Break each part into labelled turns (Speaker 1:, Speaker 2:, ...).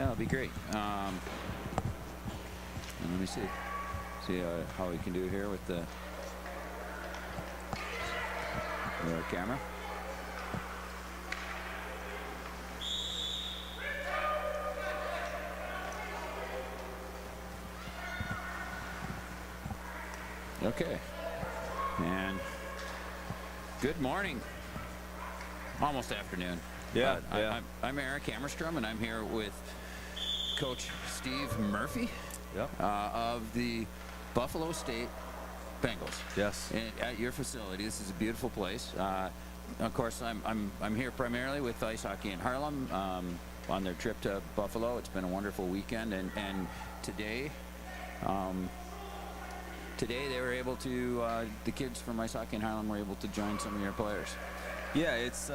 Speaker 1: it'll be great. And let me see how we can do here with the camera. Okay. And good morning. Almost afternoon.
Speaker 2: Yeah,
Speaker 1: I'm Eric Hammerstrom, and I'm here with Coach Steve Murphy of the Buffalo State Bengals.
Speaker 2: Yes.
Speaker 1: At your facility. This is a beautiful place. Of course, I'm here primarily with Ice Hockey in Harlem on their trip to Buffalo. It's been a wonderful weekend, and today. Today they were able to, the kids from Ice Hockey in Harlem were able to join some of your players.
Speaker 2: Yeah, it's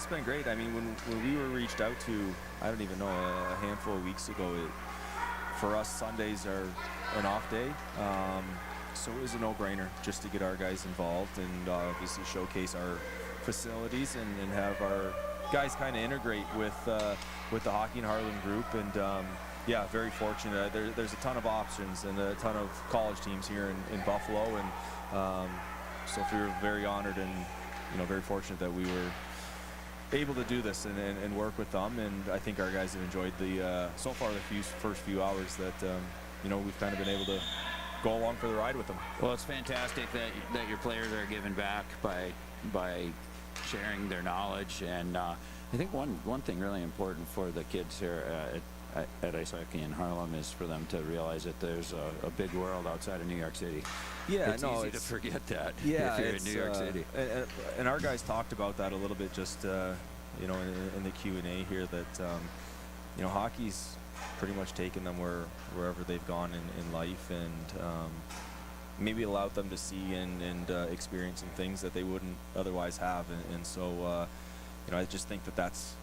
Speaker 2: been great. I mean, when we were reached out to, I don't even know, a handful of weeks ago, for us Sundays are an off day, so it was a no-brainer just to get our guys involved and obviously showcase our facilities and have our guys kind of integrate with the Hockey in Harlem group. And yeah, very fortunate. There's a ton of options and a ton of college teams here in Buffalo, and so we were very honored and very fortunate that we were able to do this and work with them. And I think our guys have enjoyed the so far the first few hours that we've kind of been able to go along for the ride with them.
Speaker 1: Well, it's fantastic that your players are giving back by sharing their knowledge, and I think one thing really important for the kids here at Ice Hockey in Harlem is for them to realize that there's a big world outside of New York City. Yeah, it's easy to forget that if you're in New York City.
Speaker 2: And our guys talked about that a little bit just in the Q&A here, that hockey's pretty much taken them wherever they've gone in life, and maybe allowed them to see and experience some things that they wouldn't otherwise have. And so I just think that that's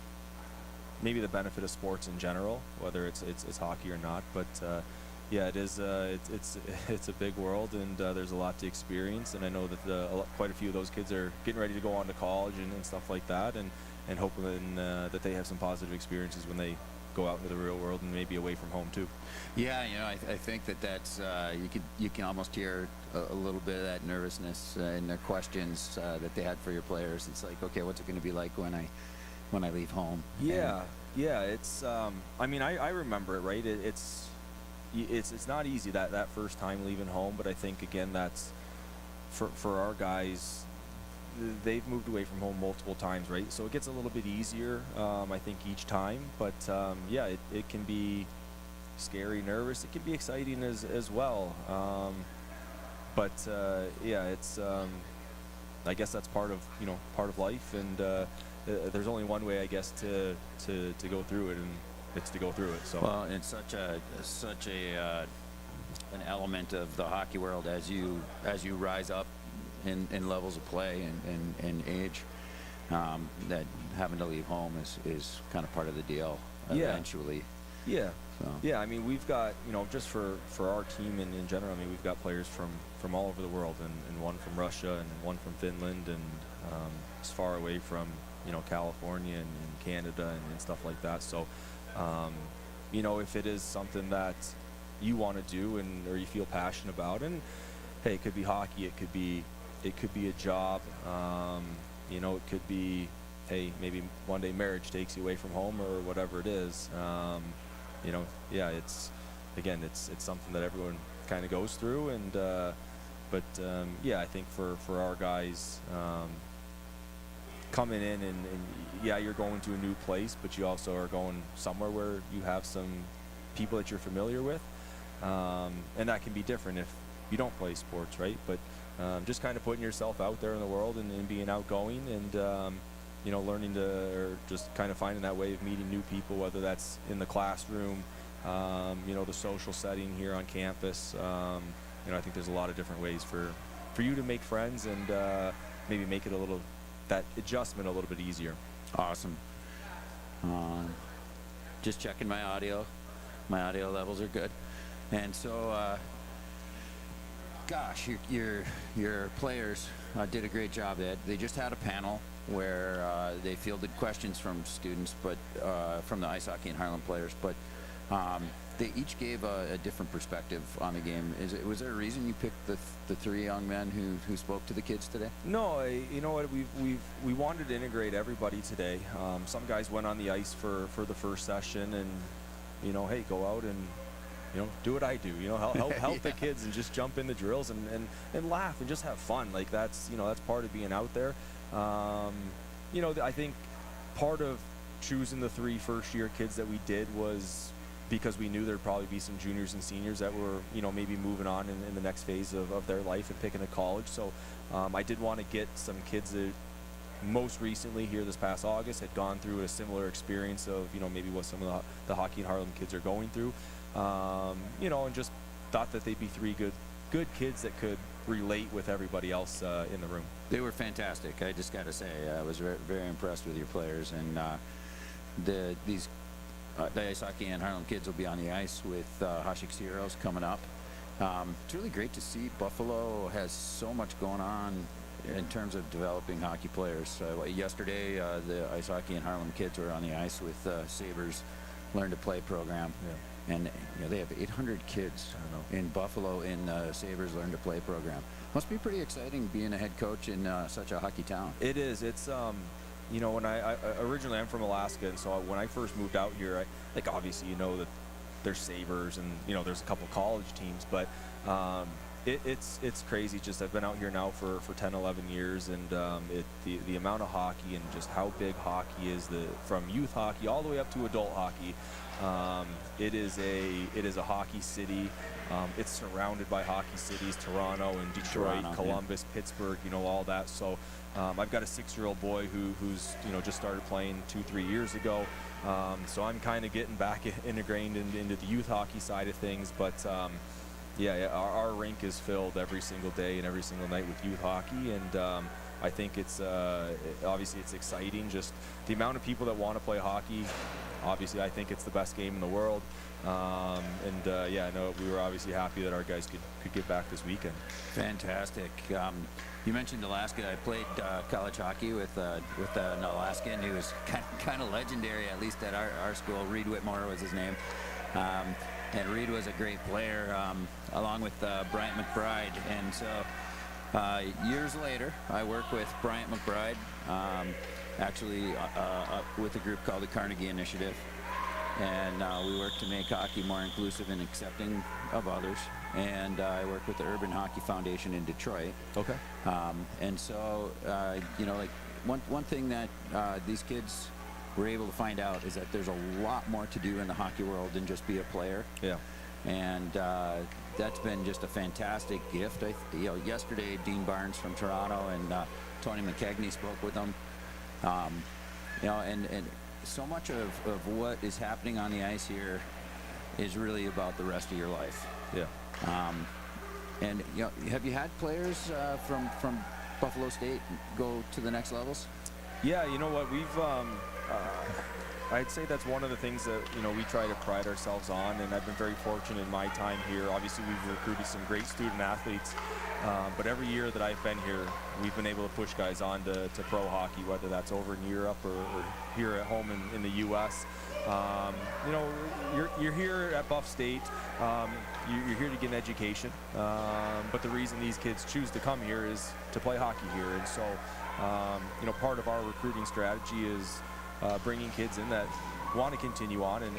Speaker 2: maybe the benefit of sports in general, whether it's hockey or not. But yeah, it is. It's a big world, and there's a lot to experience. And I know that quite a few of those kids are getting ready to go on to college and stuff like that, and hoping that they have some positive experiences when they go out into the real world and maybe away from home too.
Speaker 1: Yeah, I think that's you can almost hear a little bit of that nervousness in their questions that they had for your players. It's like, okay, what's it going to be like when I leave home?
Speaker 2: Yeah, it's I mean, I remember it, right? It's not easy that first time leaving home, but I think again that's for our guys, they've moved away from home multiple times, right? So it gets a little bit easier, I think, each time. But yeah, it can be scary, nervous. It can be exciting as well. But yeah, it's I guess that's part of life, and there's only one way, I guess, to go through it, and it's to go through it. So
Speaker 1: well, it's such an element of the hockey world as you rise up in levels of play and age, that having to leave home is kind of part of the deal eventually.
Speaker 2: Yeah. So. Yeah, I mean, we've got, just for our team and in general, I mean, we've got players from all over the world, and one from Russia and one from Finland, and as far away from California and Canada and stuff like that. So if it is something that you want to do or you feel passionate about, and hey, it could be hockey, it could be a job, it could be, hey, maybe one day marriage takes you away from home or whatever it is. Yeah, it's something that everyone kind of goes through, and but yeah, I think for our guys, coming in and yeah, you're going to a new place, but you also are going somewhere where you have some people that you're familiar with, and that can be different if you don't play sports, right? But just kind of putting yourself out there in the world and being outgoing, and learning or just kind of finding that way of meeting new people, whether that's in the classroom, the social setting here on campus. I think there's a lot of different ways for you to make friends and maybe make it that adjustment a little bit easier.
Speaker 1: Awesome. Just checking my audio. My audio levels are good. And so, gosh, your players did a great job, Ed. They just had a panel where they fielded questions from students, but from the ice hockey and Harlem players, but they each gave a different perspective on the game. Was there a reason you picked the three young men who spoke to the kids today?
Speaker 2: No, you know what, we wanted to integrate everybody today. Some guys went on the ice for the first session, and you know, hey, go out and do what I do. Help
Speaker 1: Yeah.
Speaker 2: the kids and just jump in the drills and laugh and just have fun. Like that's part of being out there. I think part of choosing the 3 first-year kids that we did was because we knew there'd probably be some juniors and seniors that were, maybe moving on in the next phase of their life and picking a college. So I did want to get some kids that most recently here this past August had gone through a similar experience of, maybe what some of the hockey and Harlem kids are going through, and just thought that they'd be 3 good kids that could relate with everybody else in the room.
Speaker 1: They were fantastic. I just got to say, I was very, very impressed with your players, and the ice hockey and Harlem kids will be on the ice with Hashik's Heroes coming up. It's really great to see Buffalo has so much going on in terms of developing hockey players. Yesterday, the ice hockey and Harlem kids were on the ice with Sabres Learn to Play program.
Speaker 2: Yeah.
Speaker 1: And they have 800 kids in Buffalo in the Sabres Learn to Play program. Must be pretty exciting being a head coach in such a hockey town.
Speaker 2: It is. It's when I originally I'm from Alaska, and so when I first moved out here, obviously that there's Sabres and there's a couple college teams, but it's crazy. Just I've been out here now for 10, 11 years, and the amount of hockey and just how big hockey is, from youth hockey all the way up to adult hockey. It is a hockey city. It's surrounded by hockey cities, Toronto and Detroit, Columbus, yeah. Pittsburgh, all that. So I've got a 6-year-old boy who's just started playing 2-3 years ago. So I'm kind of getting back integrated into the youth hockey side of things. But our rink is filled every single day and every single night with youth hockey, and I think it's obviously it's exciting. Just the amount of people that want to play hockey. Obviously, I think it's the best game in the world. I know we were obviously happy that our guys could get back this weekend.
Speaker 1: Fantastic. You mentioned Alaska. I played college hockey with an Alaskan who was kind of legendary, at least at our school. Reed Whitmore was his name. And Reed was a great player, along with Bryant McBride. And so years later, I work with Bryant McBride, actually with a group called the Carnegie Initiative. And we work to make hockey more inclusive and accepting of others. And I work with the Urban Hockey Foundation in Detroit.
Speaker 2: Okay.
Speaker 1: And so, one thing that these kids were able to find out is that there's a lot more to do in the hockey world than just be a player.
Speaker 2: Yeah.
Speaker 1: And that's been just a fantastic gift. Yesterday, Dean Barnes from Toronto and Tony McKegney spoke with them. And so much of what is happening on the ice here is really about the rest of your life.
Speaker 2: Yeah.
Speaker 1: And have you had players from Buffalo State go to the next levels?
Speaker 2: Yeah, you know what, we've I'd say that's one of the things that we try to pride ourselves on, and I've been very fortunate in my time here. Obviously, we've recruited some great student athletes, but every year that I've been here, we've been able to push guys on to pro hockey, whether that's over in Europe or here at home in the U.S. You're here at Buff State. You're here to get an education, but the reason these kids choose to come here is to play hockey here, and so part of our recruiting strategy is bringing kids in that want to continue on and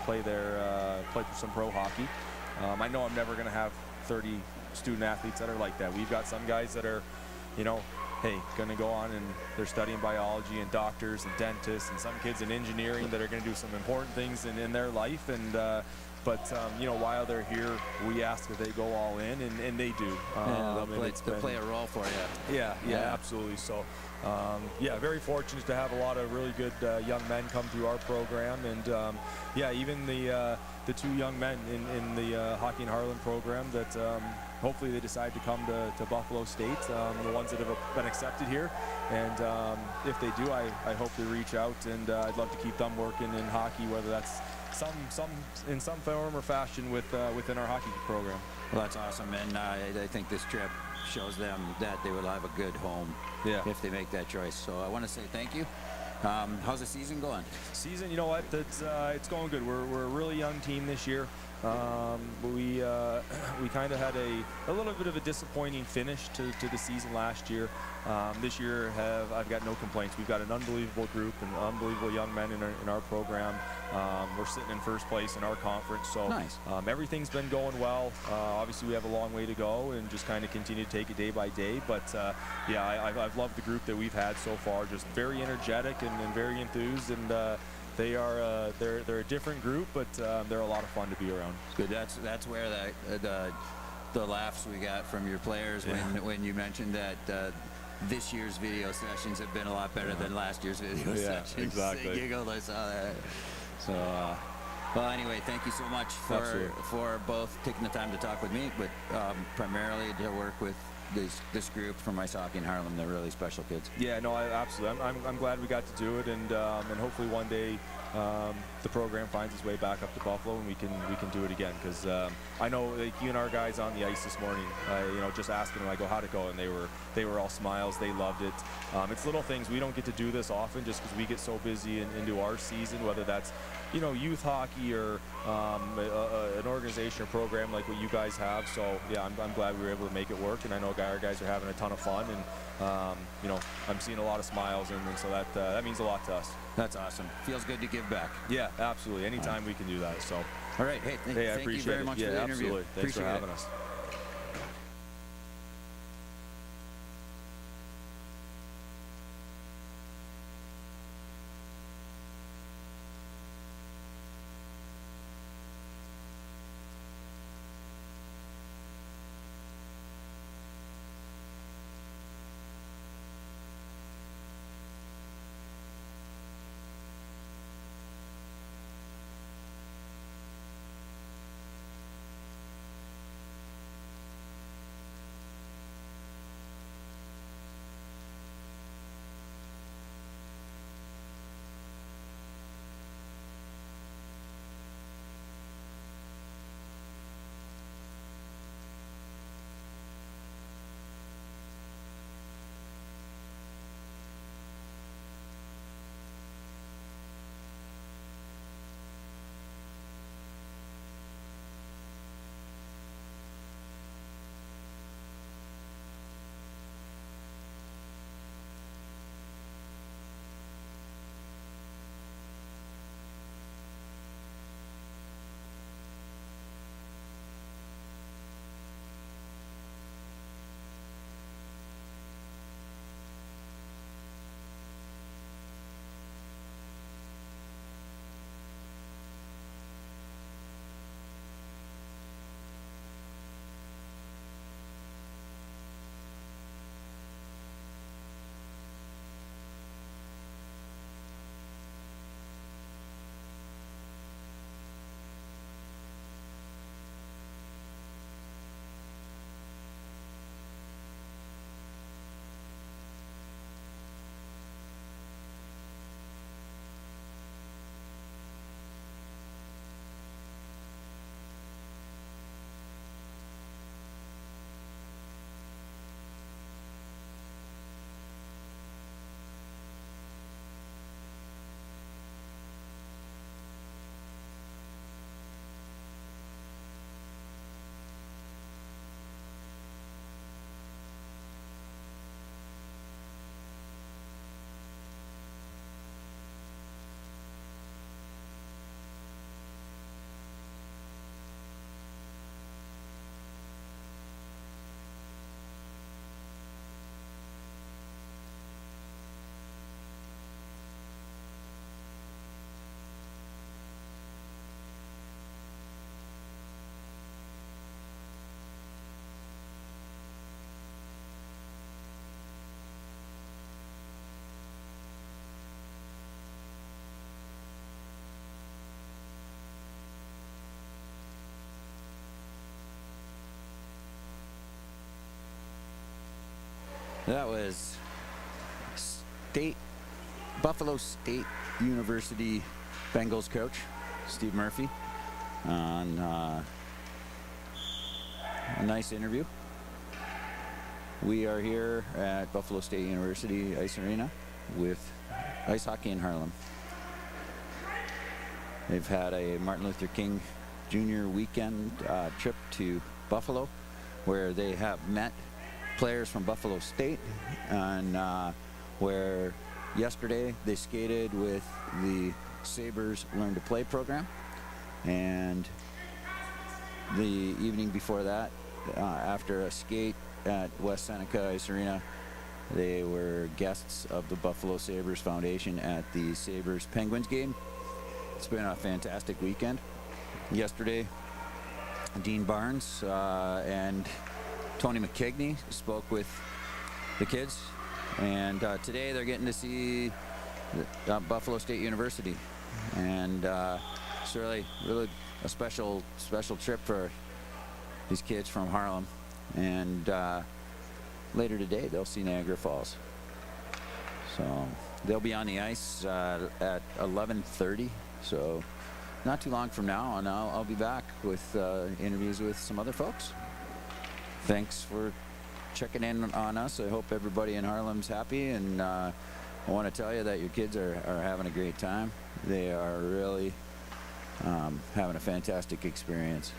Speaker 2: play some pro hockey. I know I'm never going to have 30 student athletes that are like that. We've got some guys that are, going to go on and they're studying biology and doctors and dentists, and some kids in engineering that are going to do some important things in their life. And while they're here, we ask that they go all in, and they do.
Speaker 1: They'll play a role for you.
Speaker 2: Yeah, absolutely. So, very fortunate to have a lot of really good young men come through our program, and even the 2 young men in the Hockey in Harlem program that hopefully they decide to come to Buffalo State, the ones that have been accepted here. And if they do, I hope they reach out, and I'd love to keep them working in hockey, whether that's in some form or fashion within our hockey program.
Speaker 1: Well, that's awesome, and I think this trip shows them that they will have a good home if they make that choice. So I want to say thank you. How's the season going?
Speaker 2: Season, you know what? It's going good. We're a really young team this year. We kind of had a little bit of a disappointing finish to the season last year. This year I've got no complaints. We've got an unbelievable group and unbelievable young men in our program. We're sitting in first place in our conference, so
Speaker 1: nice.
Speaker 2: Everything's been going well. Obviously we have a long way to go and just kind of continue to take it day by day, but yeah, I've loved the group that we've had so far. Just very energetic and very enthused, and they're a different group, but they're a lot of fun to be around.
Speaker 1: Good. That's where the laughs we got from your players when you mentioned that this year's video sessions have been a lot better than last year's video sessions.
Speaker 2: Exactly.
Speaker 1: They giggled, I saw that. So, well, anyway, thank you so much for both taking the time to talk with me, but primarily to work with this group from Ice Hockey in Harlem. They're really special kids.
Speaker 2: Yeah, no, absolutely. I'm glad we got to do it, and hopefully one day the program finds its way back up to Buffalo, and we can do it again. Because I know, like, you and our guys on the ice this morning, just asking them, I go, how'd it go? And they were all smiles. They loved it. It's little things. We don't get to do this often just because we get so busy into our season, whether that's youth hockey or an organization or program like what you guys have. So yeah, I'm glad we were able to make it work, and I know our guys are having a ton of fun, and I'm seeing a lot of smiles, and so that means a lot to us.
Speaker 1: That's awesome. Feels good to give back.
Speaker 2: Yeah, absolutely. Anytime we can do that. So
Speaker 1: all right. Hey, thank you very much for the interview.
Speaker 2: Absolutely. Thanks for having us.
Speaker 1: That was Buffalo State University Bengals coach Steve Murphy on a nice interview. We are here at Buffalo State University Ice Arena with ice hockey in Harlem. They've had a Martin Luther King Jr. weekend trip to Buffalo, where they have met players from Buffalo State, and where yesterday they skated with the Sabres Learn to Play program, and the evening before that, after a skate at West Seneca Ice Arena, they were guests of the Buffalo Sabres Foundation at the Sabres Penguins game. It's been a fantastic weekend. Yesterday, Dean Barnes and Tony McKegney spoke with the kids, and today they're getting to see Buffalo State University, and it's really a special trip for these kids from Harlem. And later today they'll see Niagara Falls, so they'll be on the ice at 11:30, so not too long from now, and I'll be back with interviews with some other folks. Thanks for checking in on us. I hope everybody in Harlem's happy, and I want to tell you that your kids are having a great time. They are really having a fantastic experience.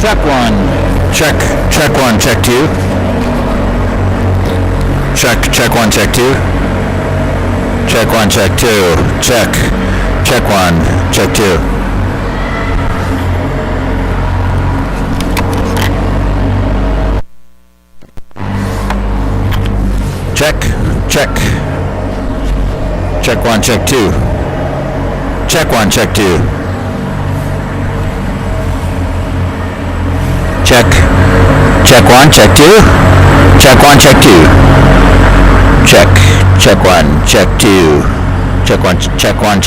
Speaker 3: Check one. Check one, check two. Check one, check two. Check one, check two. Check one, check two. Check one, check two. Check one, check two. Check one, check two. Check one, check two. Check one, check two. Check one, check two. Check one,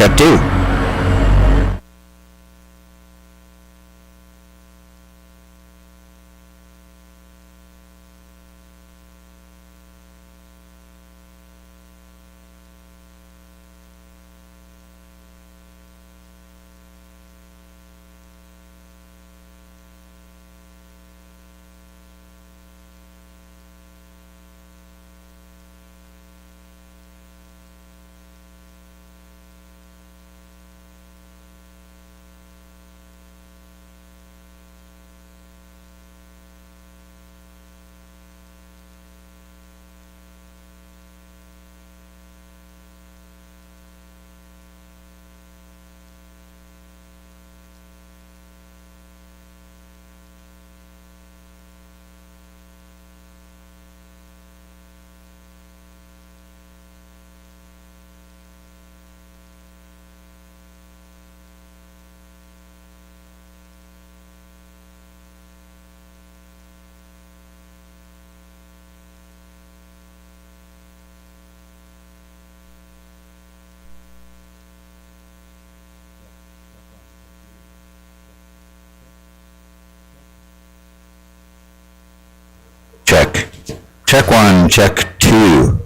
Speaker 3: check two.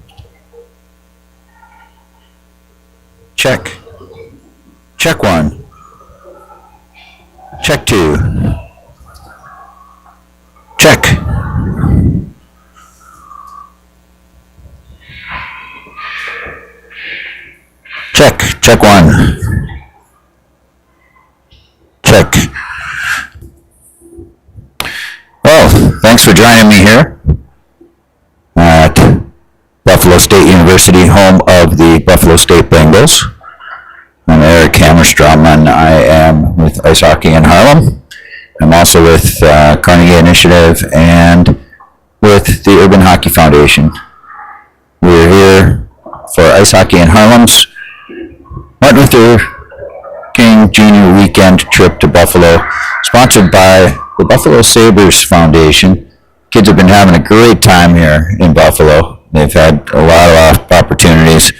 Speaker 3: Check one. Check two. Check one. Check. Well, thanks for joining me here at Buffalo State University, home of the Buffalo State Bengals. I'm Eric Hammerstrom, and I am with Ice Hockey in Harlem. I'm also with Carnegie Initiative and with the Urban Hockey Foundation. We're here for Ice Hockey in Harlem's Martin Luther King Jr. weekend trip to Buffalo, sponsored by the Buffalo Sabres Foundation. Kids have been having a great time here in Buffalo. They've had a lot of opportunities.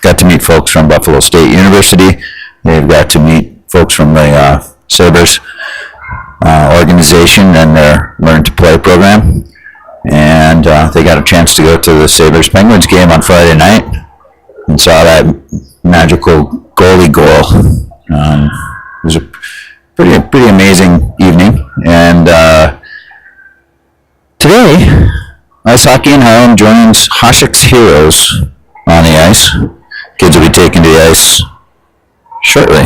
Speaker 3: Got to meet folks from Buffalo State University. They've got to meet folks from the Sabres organization and their Learn to Play program. And they got a chance to go to the Sabres Penguins game on Friday night and saw that magical goalie goal. It was a pretty amazing evening. And today, Ice Hockey in Harlem joins Hashik's Heroes on the ice. Kids will be taken to the ice shortly.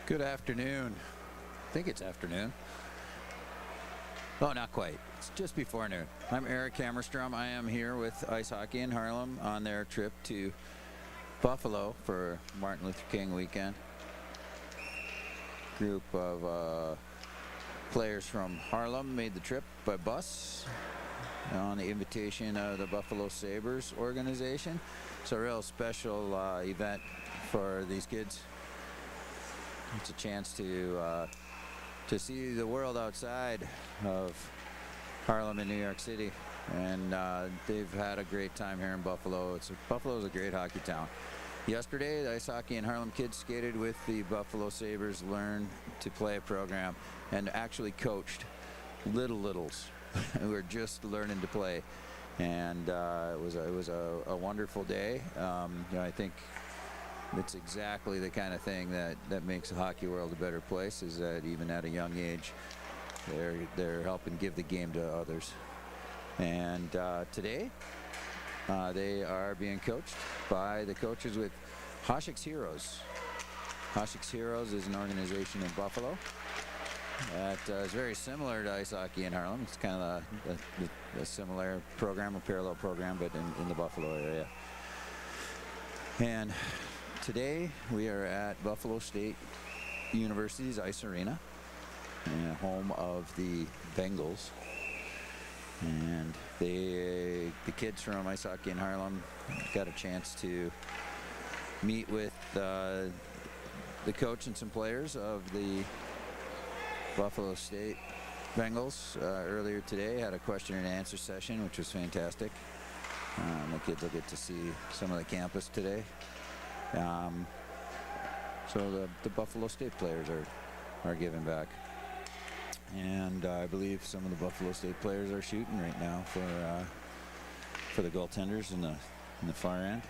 Speaker 1: Good afternoon. I think it's afternoon. Oh, not quite. It's just before noon. I'm Eric Hammerstrom. I am here with Ice Hockey in Harlem on their trip to Buffalo for Martin Luther King weekend. Group of players from Harlem made the trip by bus on the invitation of the Buffalo Sabres organization. It's a real special event for these kids. It's a chance to see the world outside of Harlem in New York City, and they've had a great time here in Buffalo. Buffalo's a great hockey town. Yesterday, the Ice Hockey in Harlem kids skated with the Buffalo Sabres Learn to Play program and actually coached littles who are just learning to play, and it was a wonderful day. I think it's exactly the kind of thing that makes the hockey world a better place, is that even at a young age they're helping give the game to others. And today they are being coached by the coaches with Hashik's Heroes. Hashik's Heroes is an organization in Buffalo that is very similar to Ice Hockey in Harlem. It's kind of a similar program, a parallel program, but in the Buffalo area. And today we are at Buffalo State University's Ice Arena, home of the Bengals. And the kids from Ice Hockey in Harlem got a chance to meet with the coach and some players of the Buffalo State Bengals earlier today. Had a question and answer session, which was fantastic. The kids will get to see some of the campus today. So the Buffalo State players are giving back. And I believe some of the Buffalo State players are shooting right now for the goaltenders in the far end.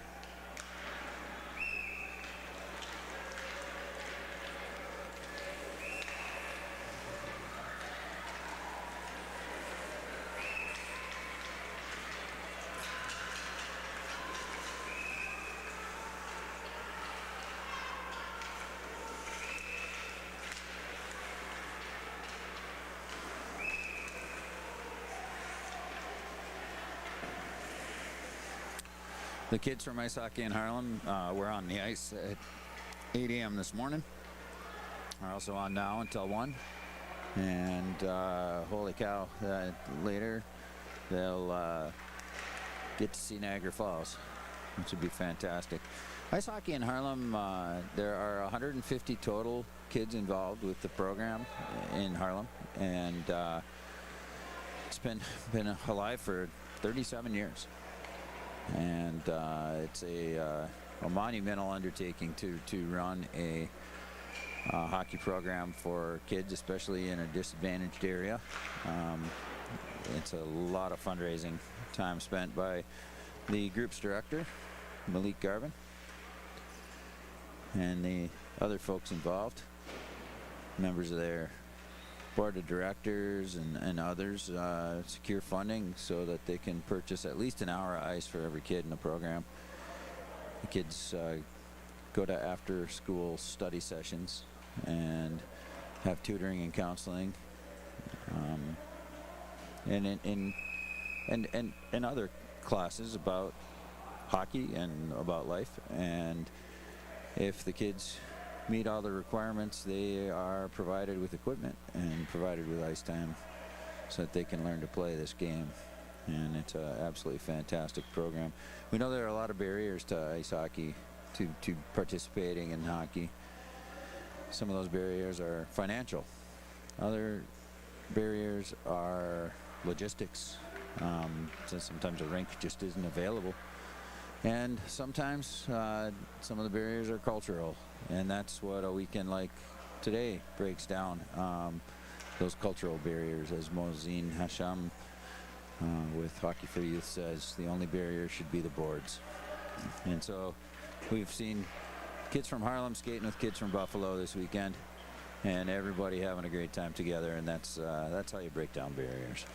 Speaker 1: The kids from Ice Hockey in Harlem were on the ice at 8 a.m. this morning. Are also on now until 1. And holy cow, later they'll get to see Niagara Falls, which would be fantastic. Ice Hockey in Harlem, there are 150 total kids involved with the program in Harlem. And it's been alive for 37 years. And it's a monumental undertaking to run a hockey program for kids, especially in a disadvantaged area. It's a lot of fundraising time spent by the group's director, Malik Garvin, and the other folks involved, members of their board of directors and others, secure funding so that they can purchase at least an hour of ice for every kid in the program. The kids go to after school study sessions and have tutoring and counseling, and other classes about hockey and about life. And if the kids meet all the requirements, they are provided with equipment and provided with ice time so that they can learn to play this game. And it's an absolutely fantastic program. We know there are a lot of barriers to ice hockey, to participating in hockey. Some of those barriers are financial. Other barriers are logistics. So sometimes a rink just isn't available. And sometimes some of the barriers are cultural, and that's what a weekend like today breaks down, those cultural barriers. As Mozine Hasham with Hockey for Youth says, the only barrier should be the boards. And so we've seen kids from Harlem skating with kids from Buffalo this weekend, and everybody having a great time together, and that's how you break down barriers.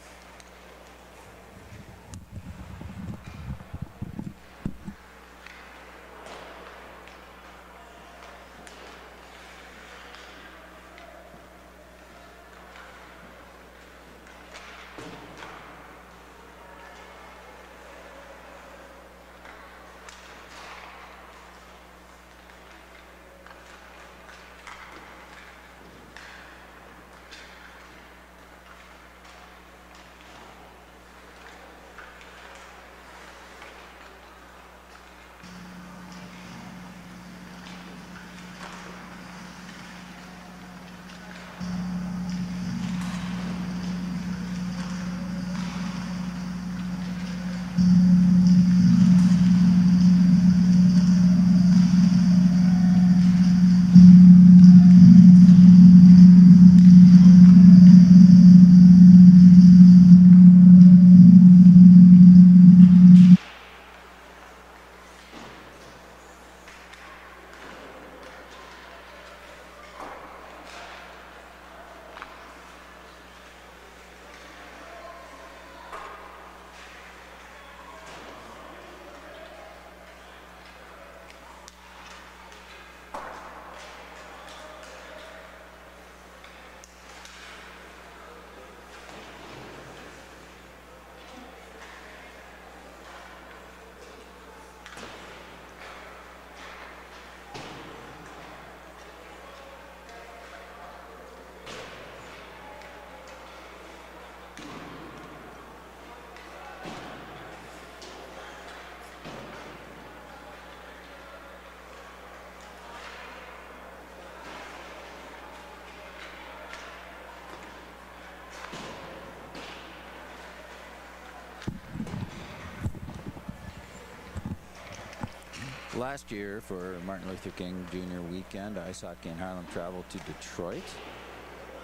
Speaker 1: Last year, for Martin Luther King Jr. weekend, Ice Hockey in Harlem traveled to Detroit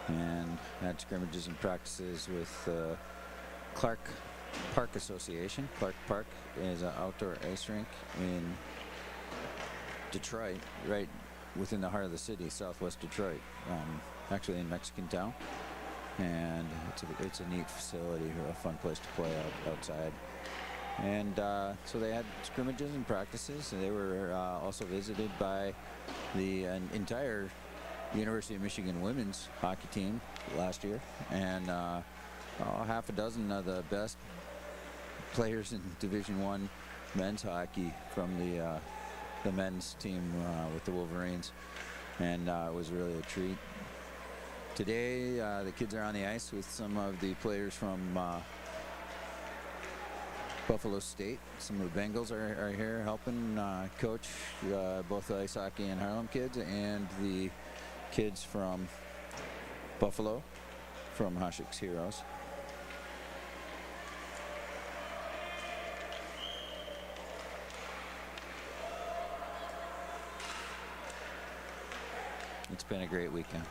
Speaker 1: and had scrimmages and practices with Clark Park Association. Clark Park is an outdoor ice rink in Detroit, right within the heart of the city, southwest Detroit, actually in Mexican Town. And it's a neat facility, a fun place to play outside. And so they had scrimmages and practices, and they were also visited by the entire University of Michigan women's hockey team last year, and half a dozen of the best players in Division I men's hockey from the men's team with the Wolverines, and it was really a treat. Today, the kids are on the ice with some of the players from Buffalo State. Some of the Bengals are here helping coach both the ice hockey and Harlem kids and the kids from Buffalo from Hashik's Heroes. It's been a great weekend.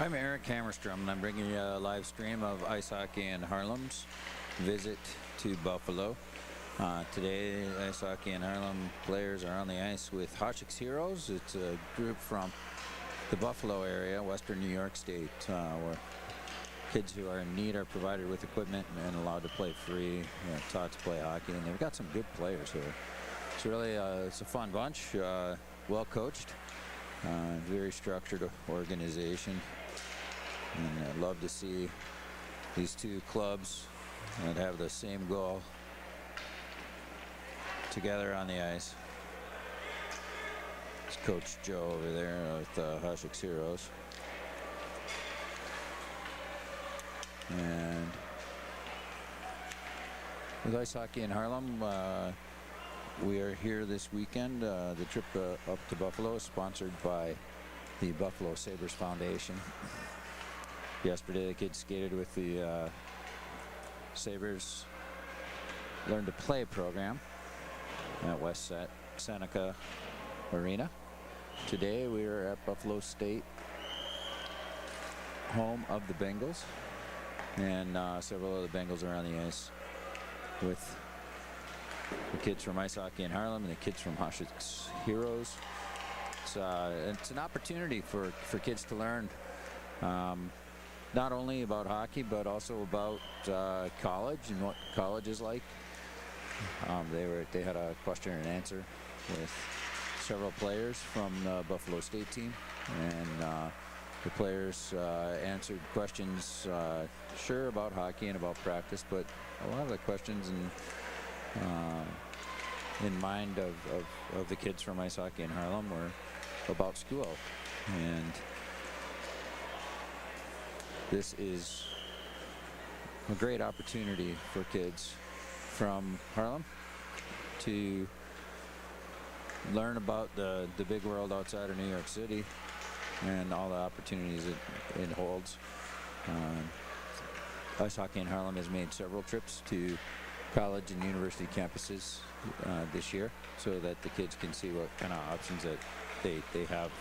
Speaker 1: I'm Eric Hammerstrom, and I'm bringing you a live stream of ice hockey in Harlem's visit to Buffalo. Today, ice hockey in Harlem players are on the ice with Hashik's Heroes. It's a group from the Buffalo area, Western New York State, where kids who are in need are provided with equipment and allowed to play free, taught to play hockey, and they've got some good players here. It's really it's a fun bunch, well coached, very structured organization, and I'd love to see these two clubs that have the same goal together on the ice. It's Coach Joe over there with Hashik's Heroes. And with ice hockey in Harlem, we are here this weekend. The trip up to Buffalo is sponsored by the Buffalo Sabres Foundation. Yesterday, the kids skated with the Sabres Learn to Play program at West Seneca Arena. Today, we are at Buffalo State, home of the Bengals, and several of the Bengals are on the ice with the kids from Ice Hockey in Harlem and the kids from Hashik's Heroes. It's an opportunity for kids to learn not only about hockey, but also about college and what college is like. They had a question and answer with several players from the Buffalo State team, and the players answered questions, sure, about hockey and about practice, but a lot of the questions in mind of the kids from Ice Hockey in Harlem were about school. And this is a great opportunity for kids from Harlem to learn about the big world outside of New York City and all the opportunities it holds. Ice Hockey in Harlem has made several trips to college and university campuses this year, so that the kids can see what kind of options that they have.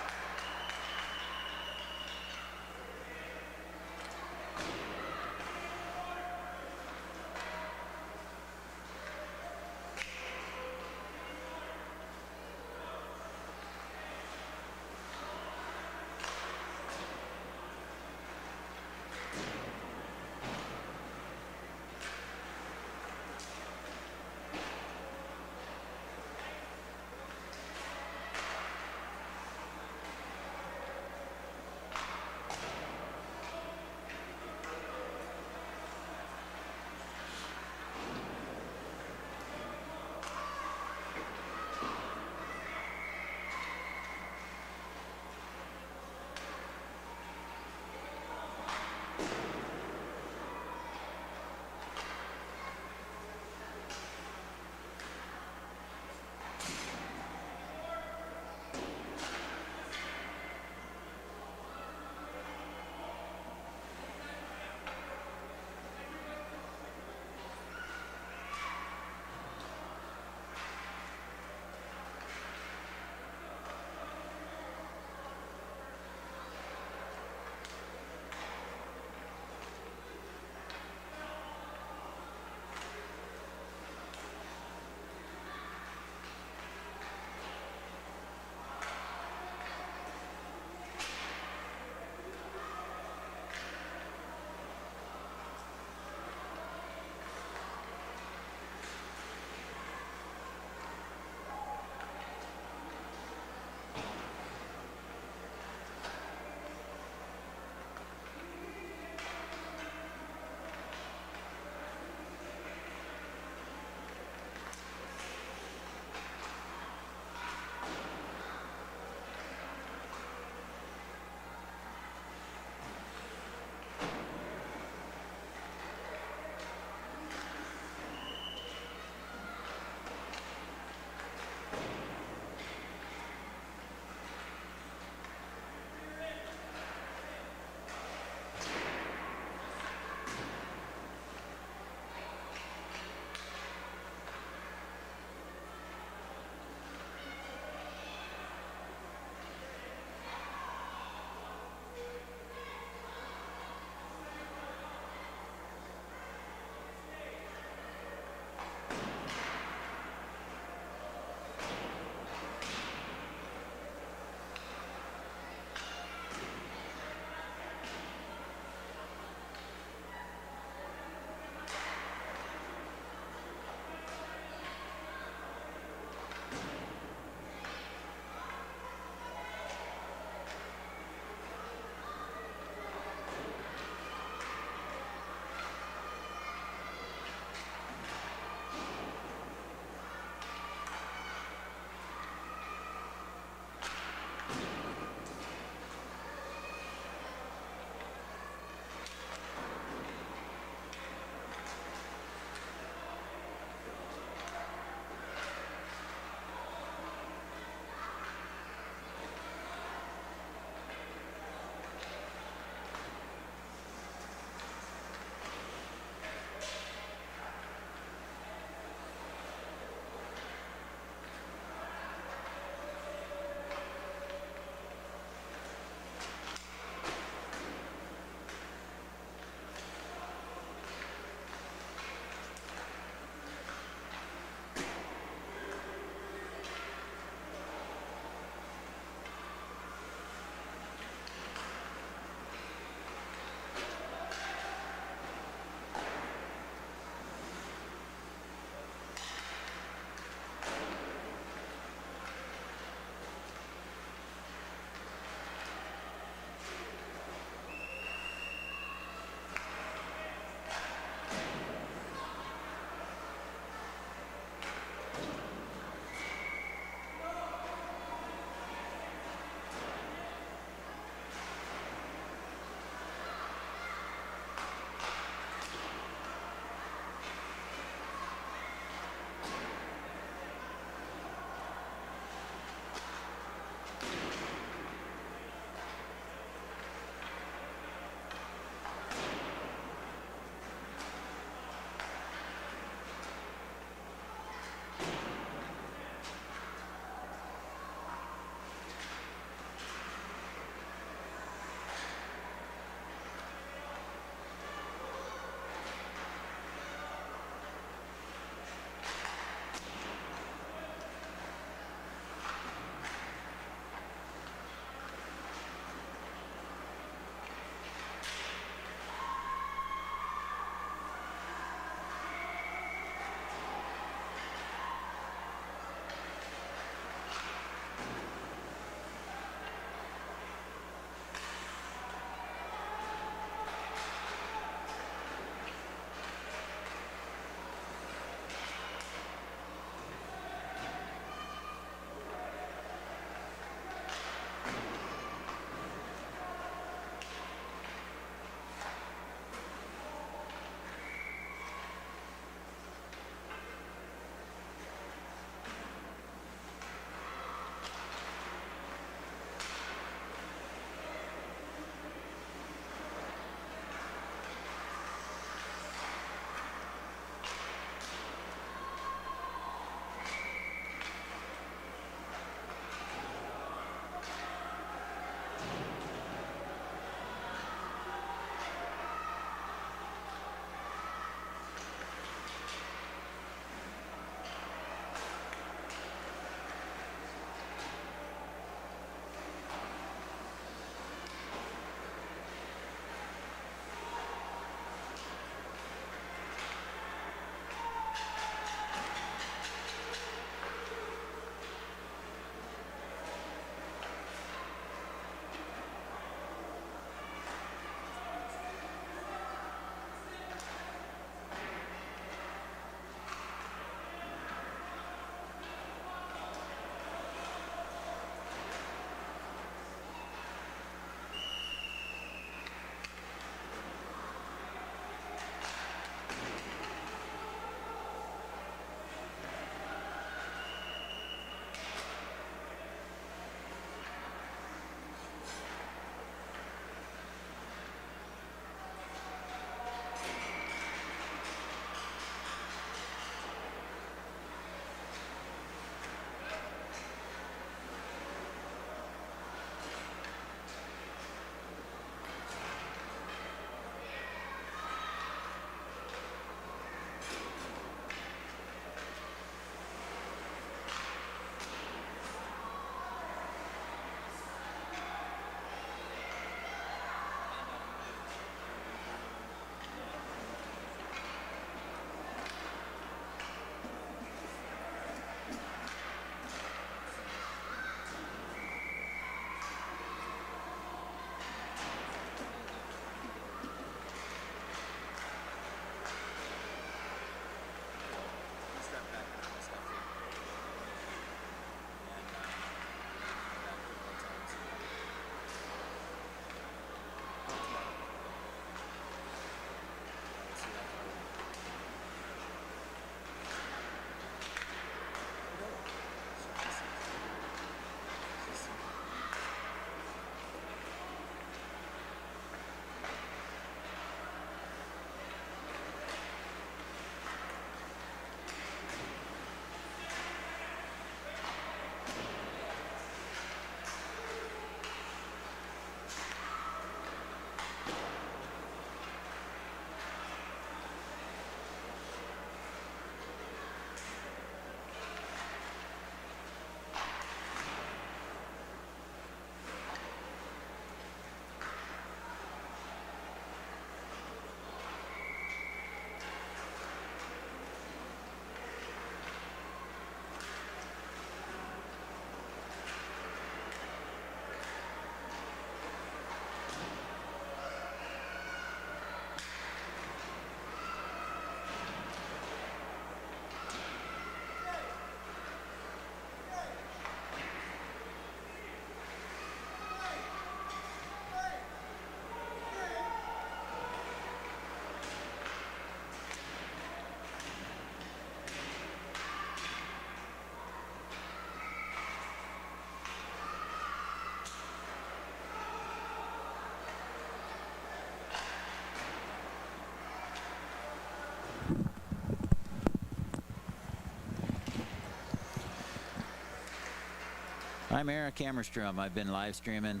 Speaker 1: I'm Eric Hammerstrom. I've been live streaming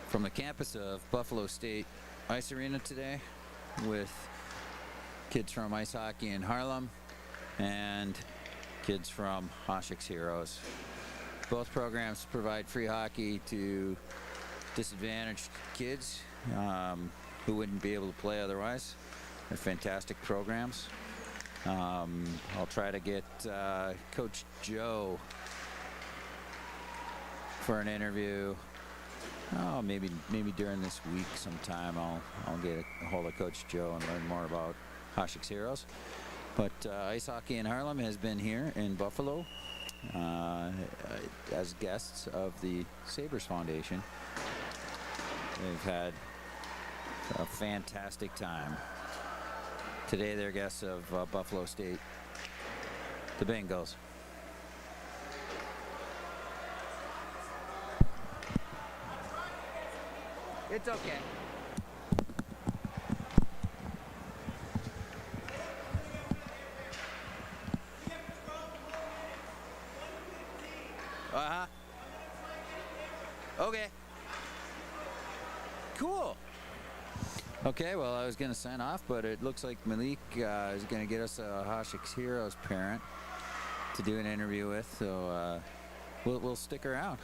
Speaker 1: from the campus of Buffalo State Ice Arena today with kids from ice hockey in Harlem and kids from Hoshik's Heroes. Both programs provide free hockey to disadvantaged kids who wouldn't be able to play otherwise. They're fantastic programs. I'll try to get Coach Joe for an interview. Oh, maybe during this week sometime I'll get a hold of Coach Joe and learn more about Hoshik's Heroes. But ice hockey in Harlem has been here in Buffalo as guests of the Sabres Foundation. They've had a fantastic time. Today they're guests of Buffalo State, the Bengals. It's okay. Uh-huh. Okay. Cool. Okay, well, I was going to sign off, but it looks like Malik is going to get us a Hoshik's Heroes parent to do an interview with, so we'll stick around.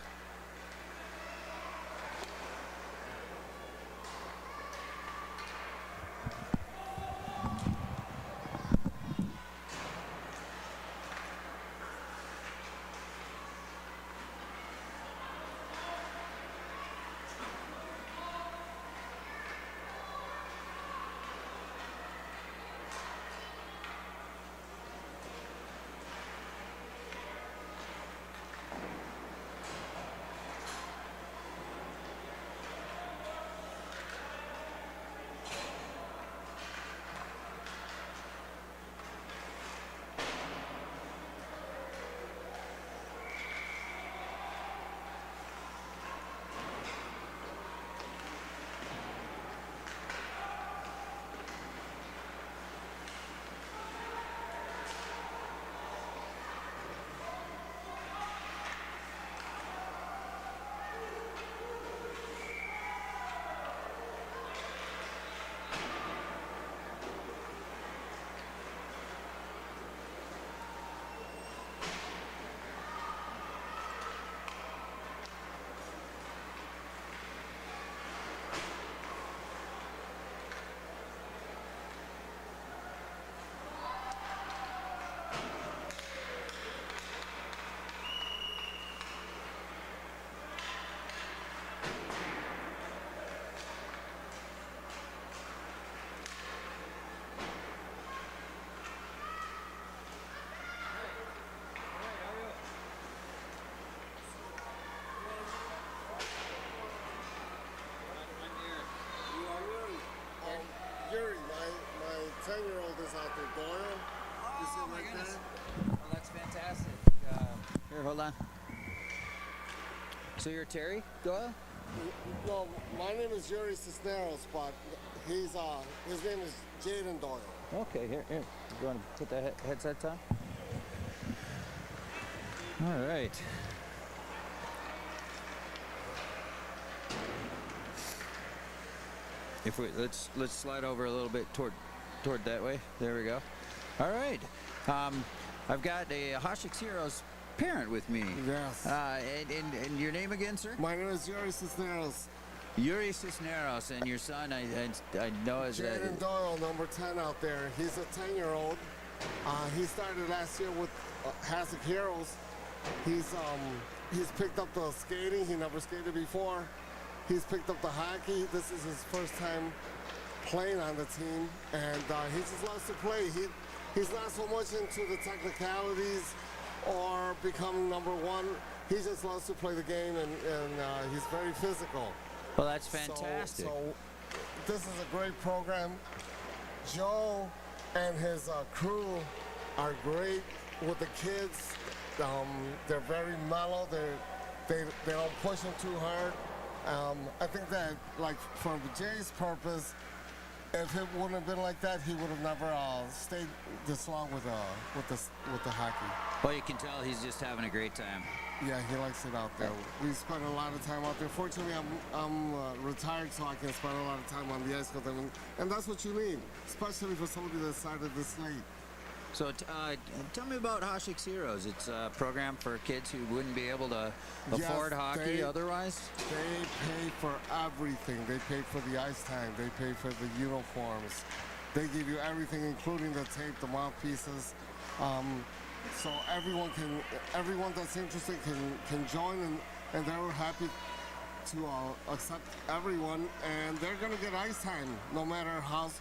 Speaker 4: Yuri, my 10-year-old is out there. Doyle, you see him right there?
Speaker 1: Well, that's fantastic. Here, hold on. So you're Terry Doyle?
Speaker 4: No, my name is Yuri Cisneros, but his name is Jaden Doyle.
Speaker 1: Okay, here. You want to put the headsets on? All right. If we let's slide over a little bit toward that way. There we go. All right. I've got a Hoshik's Heroes parent with me.
Speaker 4: Yes.
Speaker 1: And your name again, sir?
Speaker 4: My name is Yuri Cisneros.
Speaker 1: Yuri Cisneros, and your son, I know is
Speaker 4: Jaden Doyle, number 10 out there. He's a 10-year-old. He started last year with Hoshik's Heroes. He's picked up the skating. He never skated before. He's picked up the hockey. This is his first time playing on the team, and he just loves to play. He's not so much into the technicalities or becoming number one. He just loves to play the game, and he's very physical.
Speaker 1: Well, that's fantastic.
Speaker 4: So this is a great program. Joe and his crew are great with the kids. They're very mellow. They don't push them too hard. I think that, like, for Jay's purpose, If it wouldn't have been like that, he would have never stayed this long with the hockey.
Speaker 1: Well, you can tell he's just having a great time.
Speaker 4: Yeah, he likes it out there. We spend a lot of time out there. Fortunately, I'm retired, so I can spend a lot of time on the ice with him, and that's what you need, especially for somebody that's sided this late.
Speaker 1: So tell me about Hashik's Heroes. It's a program for kids who wouldn't be able to afford hockey otherwise.
Speaker 4: They pay for everything. They pay for the ice time. They pay for the uniforms. They give you everything, including the tape, the mouthpieces. So everyone that's interested can join, and they're happy to accept everyone, and they're gonna get ice time no matter how.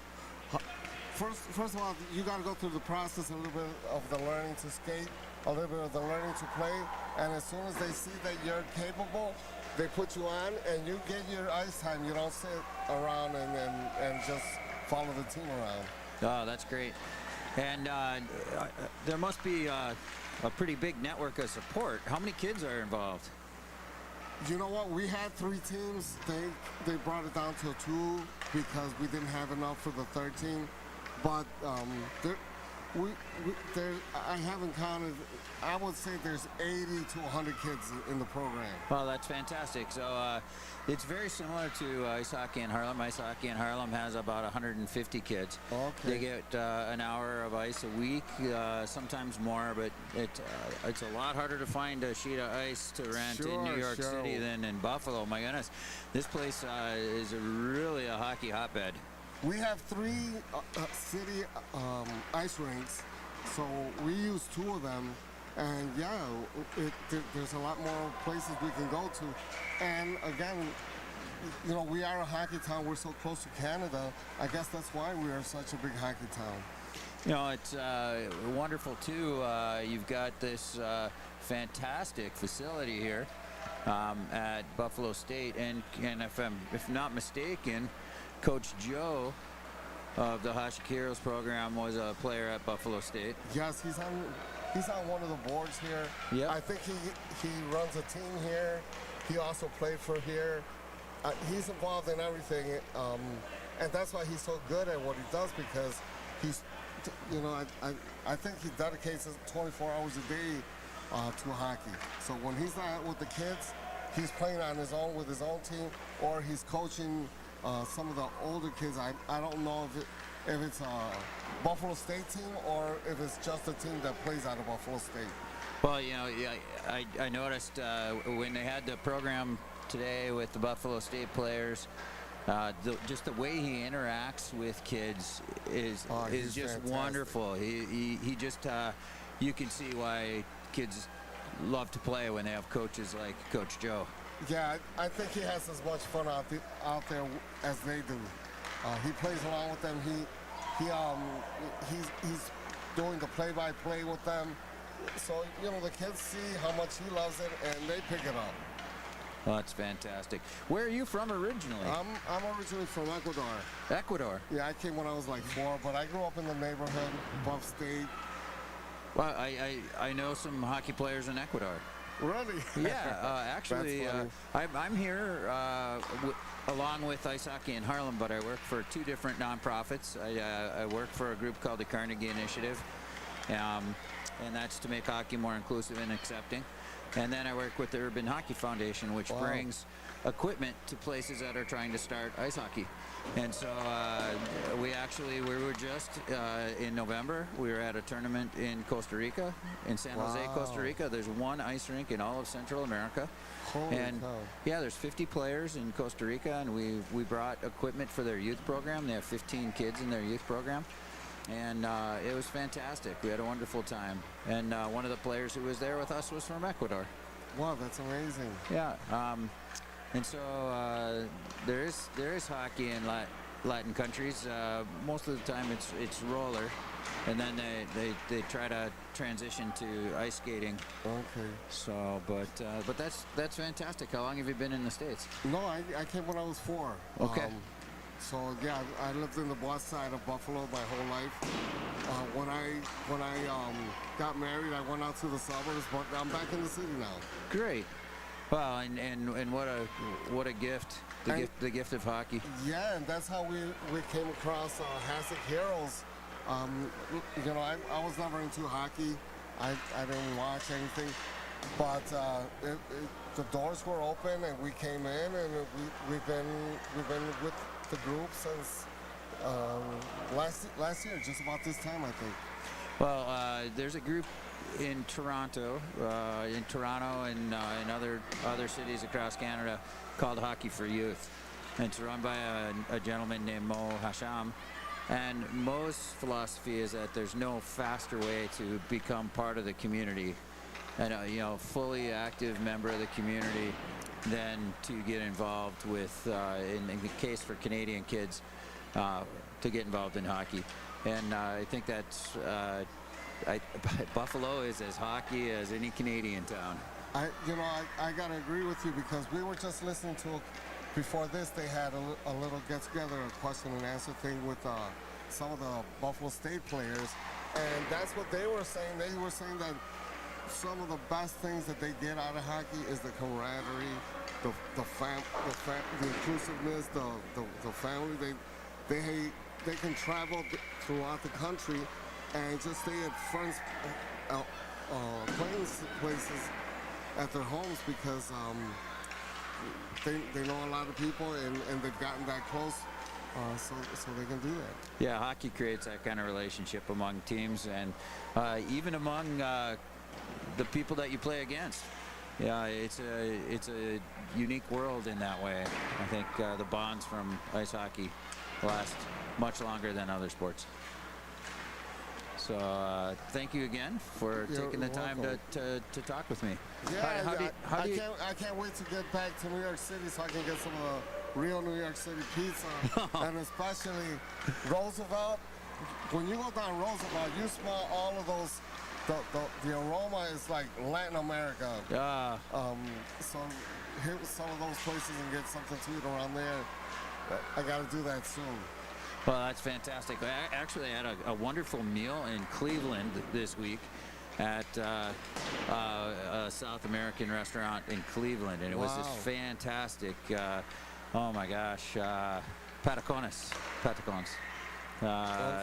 Speaker 4: First of all, you got to go through the process, a little bit of the learning to skate, a little bit of the learning to play, and as soon as they see that you're capable, they put you on, and you get your ice time. You don't sit around and just follow the team around.
Speaker 1: Oh, that's great. And there must be a pretty big network of support. How many kids are involved?
Speaker 4: You know what? We had 3 teams. They brought it down to 2 because we didn't have enough for the third team. But I haven't counted. I would say there's 80 to 100 kids in the program.
Speaker 1: Well, that's fantastic. So it's very similar to ice hockey in Harlem. Ice hockey in Harlem has about 150 kids.
Speaker 4: Okay.
Speaker 1: They get an hour of ice a week, sometimes more, but it's a lot harder to find a sheet of ice to rent in New York City than in Buffalo. My goodness, this place is really a hockey hotbed.
Speaker 4: We have 3 city ice rinks, so we use 2 of them, and yeah, there's a lot more places we can go to. And again, you know, we are a hockey town. We're so close to Canada. I guess that's why we are such a big hockey town.
Speaker 1: You know, it's wonderful too. You've got this fantastic facility here at Buffalo State, and if not mistaken, Coach Joe of the Hashik Heroes program was a player at Buffalo State.
Speaker 4: Yes, he's on one of the boards here.
Speaker 1: Yep.
Speaker 4: I think he runs a team here. He also played for here. He's involved in everything, and that's why he's so good at what he does, because he's, you know, I think he dedicates 24 hours a day to hockey. So when he's not with the kids, he's playing on his own with his own team, or he's coaching some of the older kids. I don't know if it's a Buffalo State team or if it's just a team that plays out of Buffalo State.
Speaker 1: Well, you know, I noticed when they had the program today with the Buffalo State players, just the way he interacts with kids is just fantastic. Wonderful. He just you can see why kids love to play when they have coaches like Coach Joe.
Speaker 4: Yeah, I think he has as much fun out there as they do. He plays along with them. He's doing the play-by-play with them. So, you know, the kids see how much he loves it, and they pick it up.
Speaker 1: Oh, that's fantastic. Where are you from originally?
Speaker 4: I'm originally from Ecuador.
Speaker 1: Ecuador?
Speaker 4: Yeah, I came when I was like 4, but I grew up in the neighborhood, Buff State.
Speaker 1: Well, I know some hockey players in Ecuador.
Speaker 4: Really?
Speaker 1: Yeah, actually, I'm here along with ice hockey in Harlem, but I work for 2 different nonprofits. I work for a group called the Carnegie Initiative, and that's to make hockey more inclusive and accepting. And then I work with the Urban Hockey Foundation, which brings equipment to places that are trying to start ice hockey. And so we were just in November, we were at a tournament in Costa Rica, in San Jose, Costa Rica. There's 1 ice rink in all of Central America.
Speaker 4: Holy cow.
Speaker 1: Yeah, there's 50 players in Costa Rica, and we brought equipment for their youth program. They have 15 kids in their youth program. And it was fantastic. We had a wonderful time. And one of the players who was there with us was from Ecuador.
Speaker 4: Wow, that's amazing.
Speaker 1: Yeah. And so there is hockey in Latin countries. Most of the time it's roller, and then they try to transition to ice skating.
Speaker 4: Okay.
Speaker 1: So, but that's fantastic. How long have you been in the States?
Speaker 4: No, I came when I was 4.
Speaker 1: Okay.
Speaker 4: So yeah, I lived in the west side of Buffalo my whole life. When I got married, I went out to the suburbs, but I'm back in the city now.
Speaker 1: Great. Well, and what a gift, the gift of hockey.
Speaker 4: Yeah, and that's how we came across Hasek Heroes. You know, I was never into hockey. I didn't watch anything, but the doors were open and we came in, and we've been with the group since last year, just about this time, I think.
Speaker 1: Well, there's a group in Toronto, and in other cities across Canada called Hockey for Youth. And it's run by a gentleman named Mo Hasham. And Mo's philosophy is that there's no faster way to become part of the community and fully active member of the community than to get involved with, in the case for Canadian kids, to get involved in hockey. And I think that's Buffalo is as hockey as any Canadian town.
Speaker 4: I gotta agree with you, because we were just listening to, before this, they had a little get-together, a question and answer thing with some of the Buffalo State players, and that's what they were saying. They were saying that some of the best things that they get out of hockey is the camaraderie, the inclusiveness, the family. They can travel throughout the country and just stay at friends' playing places at their homes, because they know a lot of people, and they've gotten that close, so they can do that.
Speaker 1: Yeah, hockey creates that kind of relationship among teams, and even among the people that you play against. Yeah, it's a unique world in that way. I think the bonds from ice hockey last much longer than other sports. So thank you again for taking the time to talk with me.
Speaker 4: Yeah, I can't wait to get back to New York City so I can get some of the real New York City pizza, and especially Roosevelt. When you go down Roosevelt, you smell all of those. The aroma is like Latin America. So hit some of those places and get something to eat around there. I got to do that soon.
Speaker 1: Well, that's fantastic. I actually had a wonderful meal in Cleveland this week at a South American restaurant in Cleveland, and it was just fantastic. Oh my gosh, patacones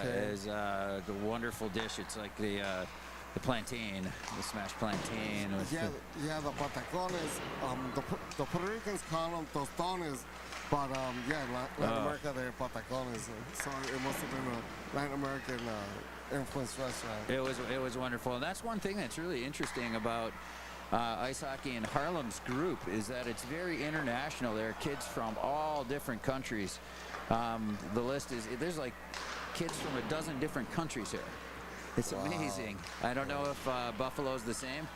Speaker 1: is the wonderful dish. It's like the plantain, the smashed plantain.
Speaker 4: Yeah, the patacones. The Puerto Ricans call them tostones. But Latin America, they're patacones. So it must have been a Latin American influenced restaurant.
Speaker 1: It was wonderful, and that's one thing that's really interesting about ice hockey in Harlem's group, is that it's very international. There are kids from all different countries. The list is, there's like kids from a dozen different countries here. It's amazing. I don't know if Buffalo's the same.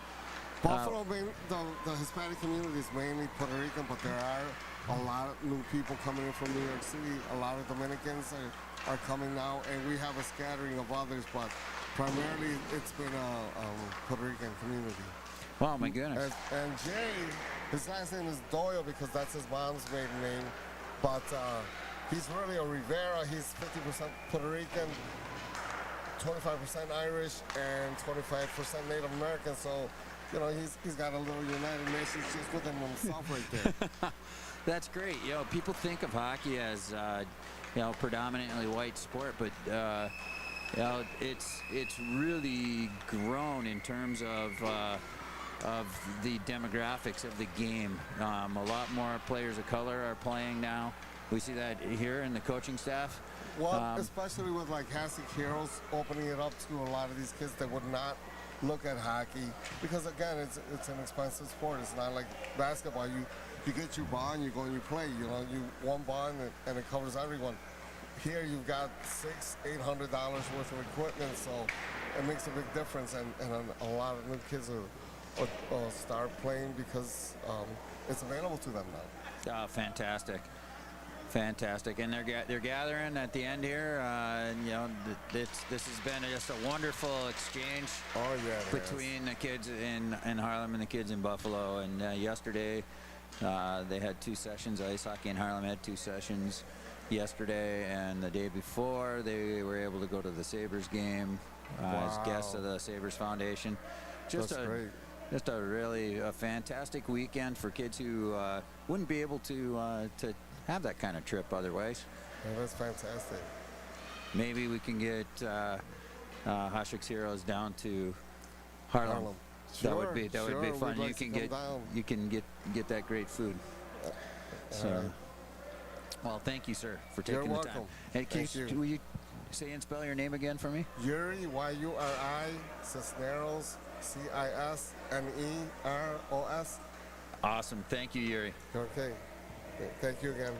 Speaker 4: Buffalo, the Hispanic community is mainly Puerto Rican, but there are a lot of new people coming in from New York City. A lot of Dominicans are coming now, and we have a scattering of others, but primarily it's been a Puerto Rican community.
Speaker 1: Oh my goodness.
Speaker 4: And Jay, his last name is Doyle because that's his mom's maiden name, but he's really a Rivera. He's 50% Puerto Rican, 25% Irish, and 25% Native American. So, he's got a little United Nations just within himself right there.
Speaker 1: That's great. People think of hockey as predominantly white sport, but it's really grown in terms of the demographics of the game. A lot more players of color are playing now. We see that here in the coaching staff.
Speaker 4: Well, especially with like Hasek Heroes opening it up to a lot of these kids that would not look at hockey, because again, it's an expensive sport. It's not like basketball. You get your bond, you go and you play. You one bond and it covers everyone. Here you've got $600-800 worth of equipment, so it makes a big difference. And a lot of new kids will start playing because it's available to them now.
Speaker 1: Oh, fantastic. Fantastic, and they're gathering at the end here. This has been just a wonderful exchange between the kids in Harlem and the kids in Buffalo. And yesterday, they had 2 sessions. Ice hockey in Harlem had 2 sessions yesterday, and the day before, they were able to go to the Sabres game as guests of the Sabres Foundation.
Speaker 4: That's great.
Speaker 1: just a really fantastic weekend for kids who wouldn't be able to have that kind of trip otherwise.
Speaker 4: It was fantastic.
Speaker 1: Maybe we can get Hashik's Heroes down to Harlem.
Speaker 4: Sure,
Speaker 1: That would be fun.
Speaker 4: We'd like to come down.
Speaker 1: You can get that great food. So, well, thank you, sir, for taking
Speaker 4: You're
Speaker 1: the time.
Speaker 4: welcome.
Speaker 1: Hey,
Speaker 4: Thank you.
Speaker 1: will you say and spell your name again for me?
Speaker 4: Yuri, Y-U-R-I, Cisneros, C-I-S-N-E-R-O-S.
Speaker 1: Awesome. Thank you, Yuri.
Speaker 4: Okay. Thank you again.